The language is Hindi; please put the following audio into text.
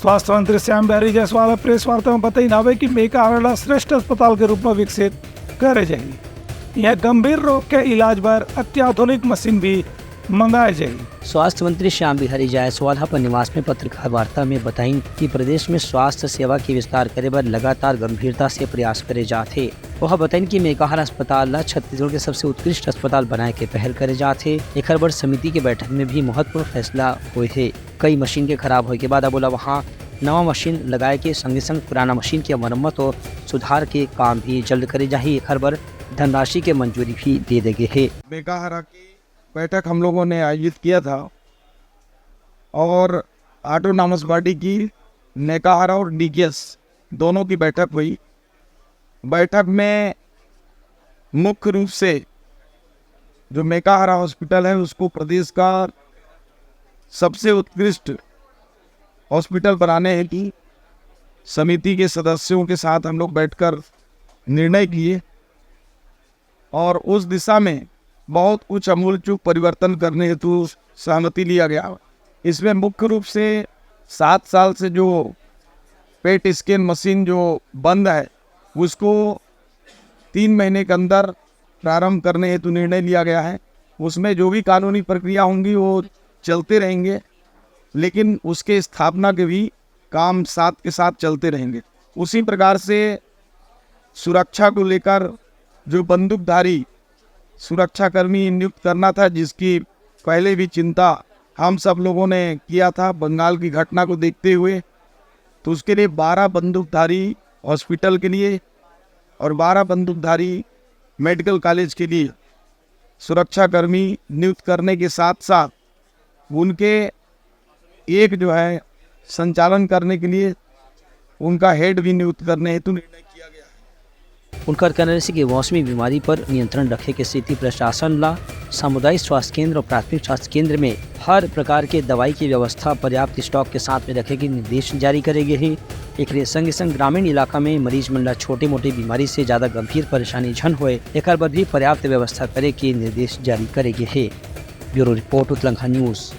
स्वास्थ्य मंत्री श्याम बिहारी जायसवाल प्रेस वार्ता में बताई नावे कि मेका आवेला श्रेष्ठ अस्पताल के रूप में विकसित करे जाएगी। यह गंभीर रोग के इलाज पर अत्याधुनिक मशीन भी मंगाए जाएगी। स्वास्थ्य मंत्री श्याम बिहारी जायसवाल अपन निवास में पत्रकार वार्ता में बताई कि प्रदेश में स्वास्थ्य सेवा के विस्तार करे बर लगातार गंभीरता से प्रयास करे जाते। वह बताइन कि मेकाहार अस्पताल ला छत्तीसगढ़ के सबसे उत्कृष्ट अस्पताल बनाए के पहल करे जाते। एकर बर समिति के बैठक में भी महत्वपूर्ण फैसला हुए थे। कई मशीन के खराब होए के बाद अब बोला वहाँ नवा मशीन लगाए के संगे संग पुराना मशीन की मरम्मत और सुधार के काम भी जल्द करे जाही। एकर बर धनराशि के मंजूरी भी दे देगे है। मेकाहारा की बैठक हम लोगों ने आयोजित किया था और ऑटोनॉमस बॉडी की मेकाहारा और डीकेएस दोनों की बैठक हुई। बैठक में मुख्य रूप से जो मेकाहारा हॉस्पिटल है उसको प्रदेश का सबसे उत्कृष्ट हॉस्पिटल बनाने हेतु समिति के सदस्यों के साथ हम लोग बैठकर निर्णय किए और उस दिशा में बहुत कुछ अमूलचूल परिवर्तन करने हेतु सहमति लिया गया। इसमें मुख्य रूप से 7 साल से जो पेट स्कैन मशीन जो बंद है उसको 3 महीने के अंदर प्रारंभ करने हेतु निर्णय लिया गया है। उसमें जो भी कानूनी प्रक्रिया होंगी वो चलते रहेंगे, लेकिन उसके स्थापना के भी काम साथ के साथ चलते रहेंगे। उसी प्रकार से सुरक्षा को लेकर जो बंदूकधारी सुरक्षाकर्मी नियुक्त करना था, जिसकी पहले भी चिंता हम सब लोगों ने किया था बंगाल की घटना को देखते हुए, तो उसके लिए 12 बंदूकधारी हॉस्पिटल के लिए और 12 बंदूकधारी मेडिकल कॉलेज के लिए सुरक्षाकर्मी नियुक्त करने के साथ साथ उनके एक जो है संचालन करने के लिए उनका हेड भी नियुक्त करने हेतु निर्णय किया गया है। उनका कहना है कि मौसमी बीमारी पर नियंत्रण रखे के स्थिति प्रशासन ला सामुदायिक स्वास्थ्य केंद्र और प्राथमिक स्वास्थ्य केंद्र में हर प्रकार के दवाई की व्यवस्था पर्याप्त स्टॉक के साथ में रखे के निर्देश जारी करे गए हैं। एक संग संग ग्रामीण इलाका में मरीज मन ला छोटे मोटे बीमारी से ज्यादा गंभीर परेशानी झन होए एकर बर भी पर्याप्त व्यवस्था करे के निर्देश जारी करे गए हैं। Bureau report Uttarakhand news.